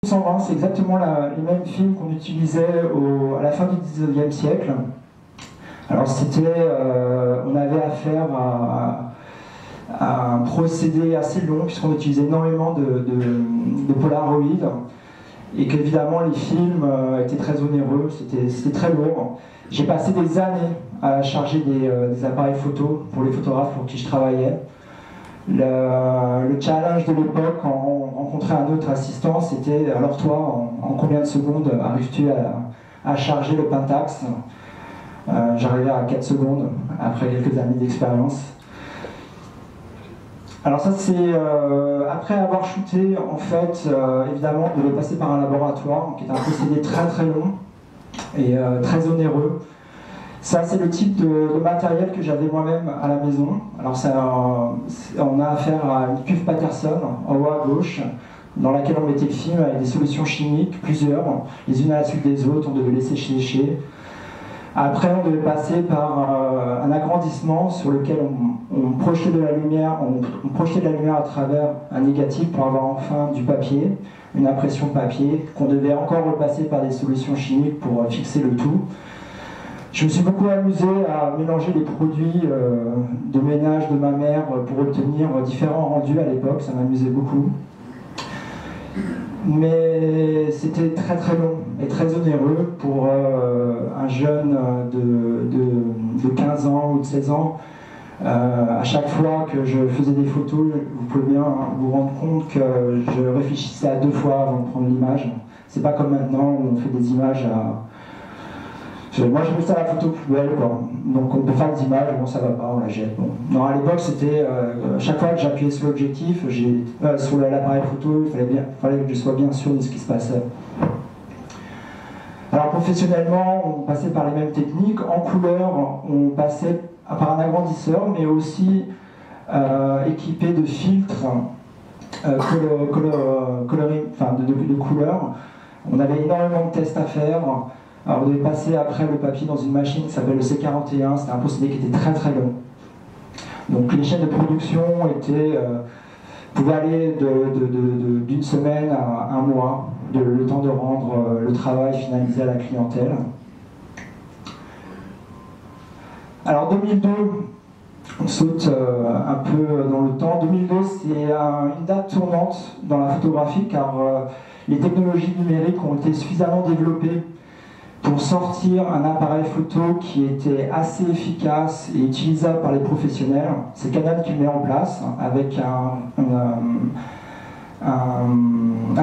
120, c'est exactement les mêmes films qu'on utilisait à la fin du 19e siècle. Alors on avait affaire à un procédé assez long puisqu'on utilisait énormément de Polaroid et qu'évidemment les films étaient très onéreux, c'était très lourd. J'ai passé des années à charger des appareils photo pour les photographes pour qui je travaillais. Le challenge de l'époque, quand on rencontrait un autre assistant, c'était alors toi, en combien de secondes arrives-tu à charger le Pentax? J'arrivais à 4 secondes après quelques années d'expérience. Alors ça c'est après avoir shooté, en fait, évidemment on devait passer par un laboratoire qui est un procédé très très long et très onéreux. Ça c'est le type de matériel que j'avais moi-même à la maison. Alors on a affaire à une cuve Patterson en haut à gauche, dans laquelle on mettait le film avec des solutions chimiques, plusieurs, les unes à la suite des autres, on devait les sécher. Après, on devait passer par un agrandissement sur lequel on projetait de la lumière, on projetait de la lumière à travers un négatif pour avoir enfin du papier, une impression papier, qu'on devait encore repasser par des solutions chimiques pour fixer le tout. Je me suis beaucoup amusé à mélanger les produits de ménage de ma mère pour obtenir différents rendus à l'époque, ça m'amusait beaucoup. Mais c'était très très long et très onéreux pour un jeune de 15 ans ou de 16 ans. À chaque fois que je faisais des photos, vous pouvez bien vous rendre compte que je réfléchissais à 2 fois avant de prendre l'image. C'est pas comme maintenant où on fait des images à... Moi je mets ça à la photo poubelle, quoi. Donc on peut faire des images, bon ça va pas, on la jette. Bon. Non, à l'époque c'était, chaque fois que j'appuyais sur l'objectif, sur l'appareil photo, il fallait que je sois bien sûr de ce qui se passait. Alors professionnellement, on passait par les mêmes techniques. En couleur, on passait par un agrandisseur, mais aussi équipé de filtres de couleurs. On avait énormément de tests à faire. Alors on devait passer après le papier dans une machine qui s'appelle le C41, c'était un procédé qui était très très long. Donc les chaînes de production pouvaient aller d'une semaine à un mois, le temps de rendre le travail finalisé à la clientèle. Alors 2002, on saute un peu dans le temps. 2002 c'est une date tournante dans la photographie car les technologies numériques ont été suffisamment développées pour sortir un appareil photo qui était assez efficace et utilisable par les professionnels. C'est Canon qui le met en place avec un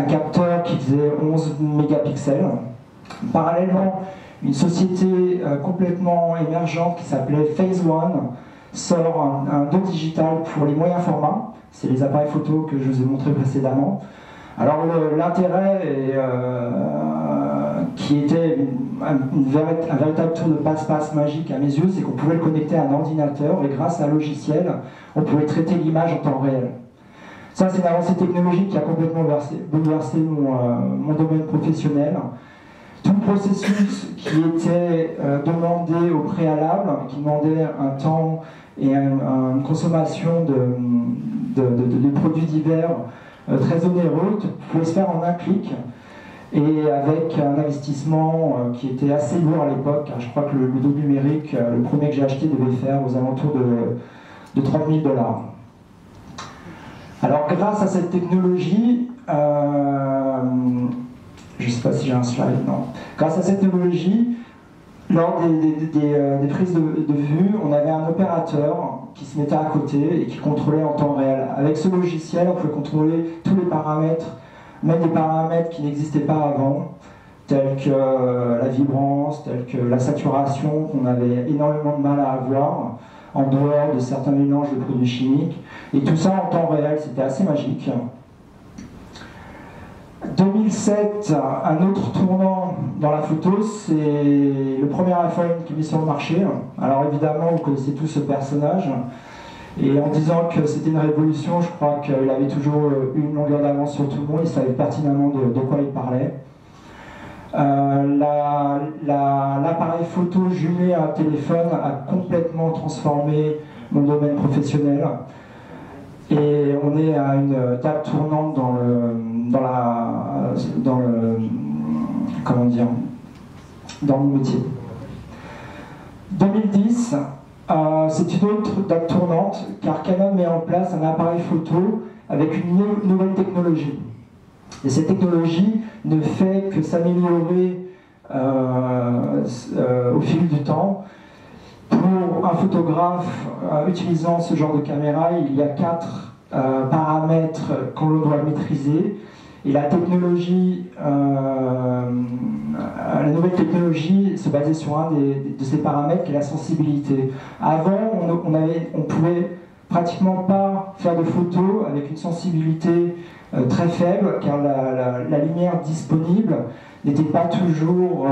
capteur qui faisait 11 mégapixels. Parallèlement, une société complètement émergente qui s'appelait Phase One sort un dos digital pour les moyens formats. C'est les appareils photo que je vous ai montré précédemment. Alors l'intérêt, qui était un véritable tour de passe-passe magique à mes yeux, c'est qu'on pouvait le connecter à un ordinateur et grâce à un logiciel, on pouvait traiter l'image en temps réel. Ça, c'est une avancée technologique qui a complètement bouleversé mon domaine professionnel. Tout le processus qui était demandé au préalable, qui demandait un temps et une consommation de produits divers très onéreux, pouvait se faire en un clic et avec un investissement qui était assez lourd à l'époque, car je crois que le dos numérique, le premier que j'ai acheté, devait faire aux alentours de 30 000 $. Alors grâce à cette technologie, je ne sais pas si j'ai un slide, non. Grâce à cette technologie, lors des prises de vue, on avait un opérateur qui se mettait à côté et qui contrôlait en temps réel. Avec ce logiciel, on pouvait contrôler tous les paramètres, même des paramètres qui n'existaient pas avant, tels que la vibrance, tels que la saturation, qu'on avait énormément de mal à avoir, en dehors de certains mélanges de produits chimiques. Et tout ça en temps réel, c'était assez magique. 2007, un autre tournant dans la photo, c'est le premier iPhone qui est mis sur le marché. Alors évidemment, vous connaissez tous ce personnage. Et en disant que c'était une révolution, je crois qu'il avait toujours une longueur d'avance sur tout le monde, il savait pertinemment de quoi il parlait. L'appareil photo jumelé à un téléphone a complètement transformé mon domaine professionnel. Et on est à une table tournante comment dire, dans mon métier. 2010, c'est une autre date tournante, car Canon met en place un appareil photo avec une nouvelle technologie. Et cette technologie ne fait que s'améliorer au fil du temps. Pour un photographe utilisant ce genre de caméra, il y a 4 paramètres qu'on doit maîtriser. Et la nouvelle technologie se basait sur un de ces paramètres qui est la sensibilité. Avant, on pouvait pratiquement pas faire de photos avec une sensibilité très faible, car la lumière disponible n'était pas toujours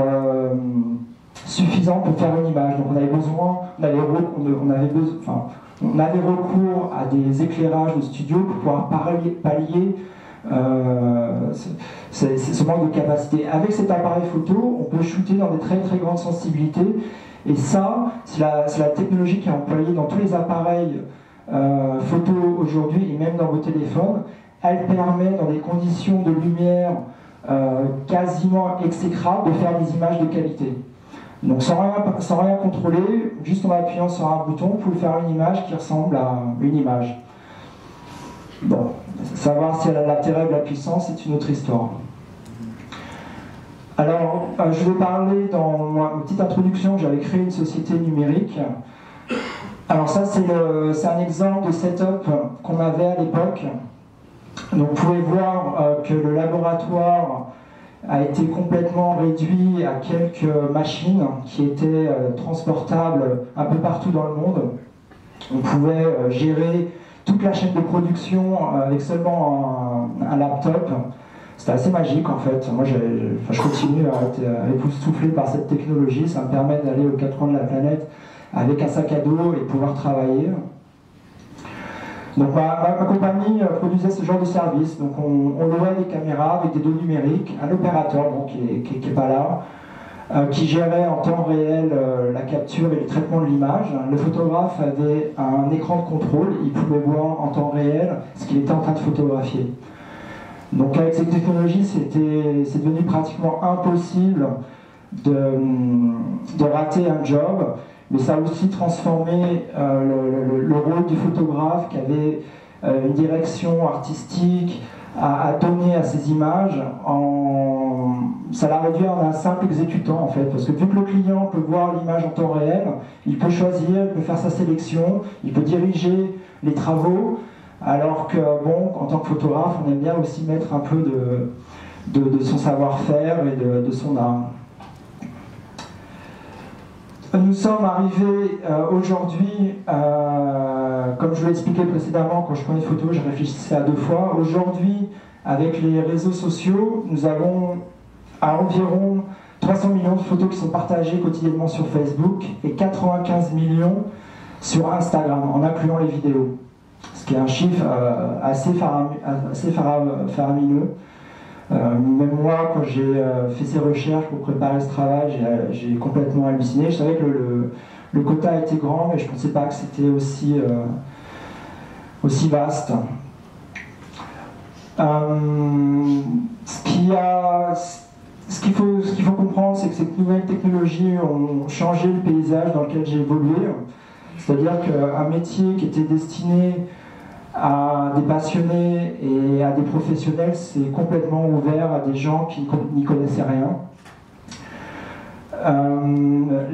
suffisante pour faire une image. Donc on avait recours à des éclairages de studio pour pouvoir pallier ce manque de capacité. Avec cet appareil photo, on peut shooter dans des très très grandes sensibilités, et ça, c'est la technologie qui est employée dans tous les appareils photo aujourd'hui, et même dans vos téléphones. Elle permet, dans des conditions de lumière quasiment exécrables, de faire des images de qualité. Donc sans rien contrôler, juste en appuyant sur un bouton, vous pouvez faire une image qui ressemble à une image. Bon, savoir si elle a l'intérêt de la puissance, c'est une autre histoire. Alors, je vais parler dans ma petite introduction, j'avais créé une société numérique. Alors ça, c'est un exemple de setup qu'on avait à l'époque. Donc vous pouvez voir que le laboratoire a été complètement réduit à quelques machines qui étaient transportables un peu partout dans le monde. On pouvait gérer toute la chaîne de production avec seulement un laptop. C'était assez magique en fait. Moi je continue à être époustouflé par cette technologie. Ça me permet d'aller aux 4 coins de la planète avec un sac à dos et pouvoir travailler. Donc ma compagnie produisait ce genre de service. Donc on louait des caméras avec des dos numériques, un opérateur qui n'est pas là, qui gérait en temps réel la capture et le traitement de l'image. Le photographe avait un écran de contrôle, il pouvait voir en temps réel ce qu'il était en train de photographier. Donc avec cette technologie, c'est devenu pratiquement impossible de rater un job. Mais ça a aussi transformé le rôle du photographe qui avait une direction artistique à donner à ces images. Ça l'a réduit en un simple exécutant en fait, parce que vu que le client peut voir l'image en temps réel, il peut choisir, il peut faire sa sélection, il peut diriger les travaux, alors que bon, en tant que photographe, on aime bien aussi mettre un peu de son savoir-faire et de son art. Nous sommes arrivés aujourd'hui, comme je vous l'ai expliqué précédemment, quand je prenais une photo, je réfléchissais à 2 fois. Aujourd'hui, avec les réseaux sociaux, nous avons à environ 300 millions de photos qui sont partagées quotidiennement sur Facebook et 95 millions sur Instagram, en incluant les vidéos. Ce qui est un chiffre assez faramineux. Même moi, quand j'ai fait ces recherches pour préparer ce travail, j'ai complètement halluciné. Je savais que le quota était grand, mais je ne pensais pas que c'était aussi vaste. Ce qu'il faut comprendre, c'est que ces nouvelles technologies ont changé le paysage dans lequel j'ai évolué. C'est-à-dire qu'un métier qui était destiné à des passionnés et à des professionnels, c'est complètement ouvert à des gens qui n'y connaissaient rien.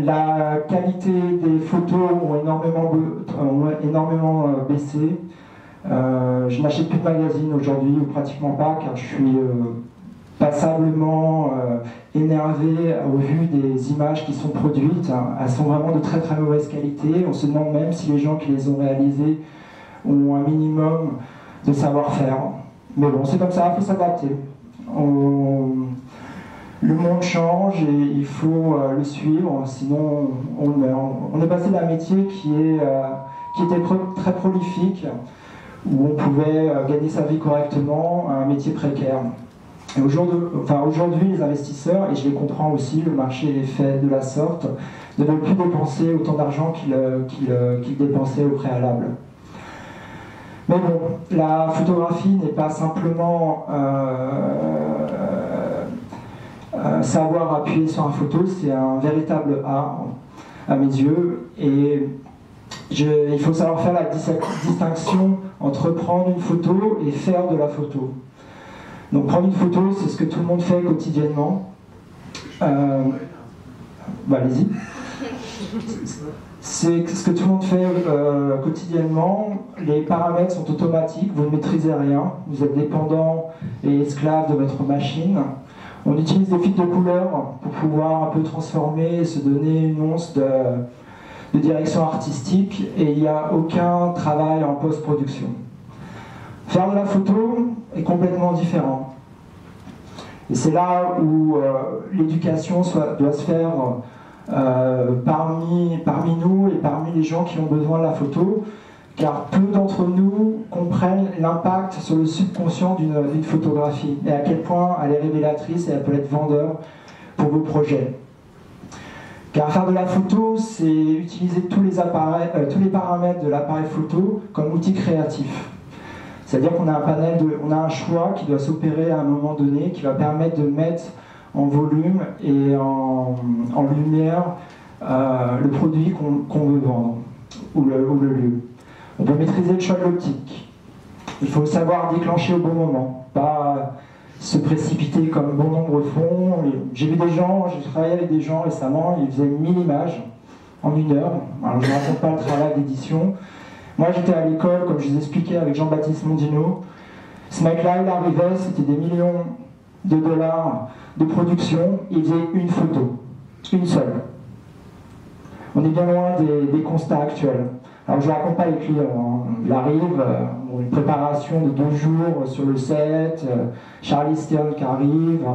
La qualité des photos ont énormément baissé. Je n'achète plus de magazines aujourd'hui, ou pratiquement pas, car je suis passablement énervé au vu des images qui sont produites. Elles sont vraiment de très très mauvaise qualité. On se demande même si les gens qui les ont réalisées ont un minimum de savoir-faire. Mais bon, c'est comme ça, il faut s'adapter. Le monde change et il faut le suivre, sinon on meurt. On est passé d'un métier qui était très prolifique, où on pouvait gagner sa vie correctement, à un métier précaire. Et aujourd'hui, les investisseurs, et je les comprends aussi, le marché est fait de la sorte, ne veulent plus dépenser autant d'argent qu'ils dépensaient au préalable. Mais bon, la photographie n'est pas simplement savoir appuyer sur une photo, c'est un véritable art à mes yeux. Et il faut savoir faire la distinction entre prendre une photo et faire de la photo. Donc prendre une photo, c'est ce que tout le monde fait quotidiennement. Allez-y. C'est ce que tout le monde fait quotidiennement. Les paramètres sont automatiques, vous ne maîtrisez rien, vous êtes dépendant et esclave de votre machine. On utilise des fils de couleur pour pouvoir un peu transformer et se donner une once de direction artistique, et il n'y a aucun travail en post-production. Faire de la photo est complètement différent. Et c'est là où l'éducation doit se faire parmi nous et parmi les gens qui ont besoin de la photo, car peu d'entre nous comprennent l'impact sur le subconscient d'une photographie et à quel point elle est révélatrice et elle peut être vendeur pour vos projets. Car faire de la photo, c'est utiliser tous les paramètres de l'appareil photo comme outil créatif. C'est-à-dire qu'on a on a un choix qui doit s'opérer à un moment donné, qui va permettre de mettre en volume et en lumière le produit qu'on veut vendre, ou le lieu. On peut maîtriser le choix de l'optique. Il faut savoir déclencher au bon moment, pas se précipiter comme bon nombre font. J'ai vu des gens, j'ai travaillé avec des gens récemment, ils faisaient 1000 images en 1 heure. Alors je ne raconte pas le travail d'édition. Moi j'étais à l'école, comme je vous expliquais, avec Jean-Baptiste Mondino. Ce mec-là, il arrivait, c'était des millions de dollars de production, il faisait une photo, une seule. On est bien loin des constats actuels. Alors je ne raconte pas les clients, il arrive, une préparation de 2 jours sur le set, Charlie Stern qui arrive.